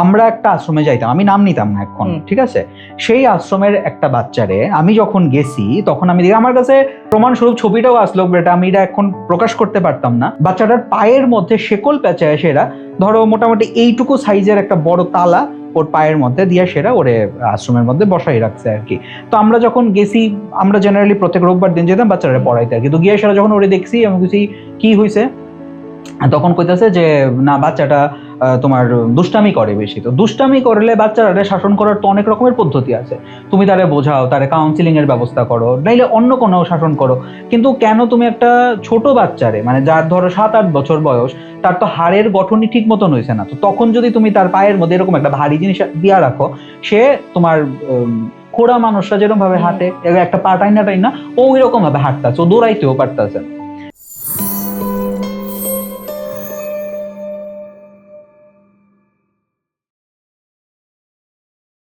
আমরা একটা আশ্রমে যাইতাম, আমি নাম নিতাম না এখন, ঠিক আছে? সেই আশ্রমের একটা বাচ্চারে আমি যখন গেছি তখন আমি দেখি, আমার কাছে প্রমাণস্বরূপ ছবিটাও আসলো, এটা আমি এটা এখন প্রকাশ করতে পারতাম না। বাচ্চাটার পায়ের মধ্যে শেকল পেঁচায় সেরা, ধরো মোটামুটি এইটুকু সাইজের একটা বড় তালা ওর পায়ের মধ্যে দিয়ে সেরা ওরে আশ্রমের মধ্যে বসাই রাখছে আর কি। তো আমরা যখন গেছি, আমরা জেনারেলি প্রত্যেক রোববার দিন যেতাম বাচ্চারা পড়াইতে আর কি। তো গিয়ে সেরা যখন ওরে দেখছি, আমি বুঝি কি হয়েছে, তখন কইতাছে যে না বাচ্চাটা তোমার দুষ্টামি করে বেশি। তো দুষ্টামি করলে বাচ্চারা শাসন করার তো অনেক রকমের পদ্ধতি আছে, তুমি তারে বোঝাও, তারে কাউন্সিলিং এর ব্যবস্থা করো, নাইলে অন্য কোনো শাসন করো। কিন্তু কেন তুমি একটা ছোট বাচ্চারে, মানে যার ধরো 7-8 বছর বয়স, তার তো হাড়ের গঠনই ঠিক মতন হয়েছে না, তো তখন যদি তুমি তার পায়ের মধ্যে এরকম একটা ভারী জিনিস দিয়া রাখো, সে তোমার খোড়া মানুষরা যেরকম ভাবে হাঁটে, একটা পা টাইনা টাইনা ওই রকম ভাবে হাঁটতেছে, ও দৌড়াইতেও পারতেছে না।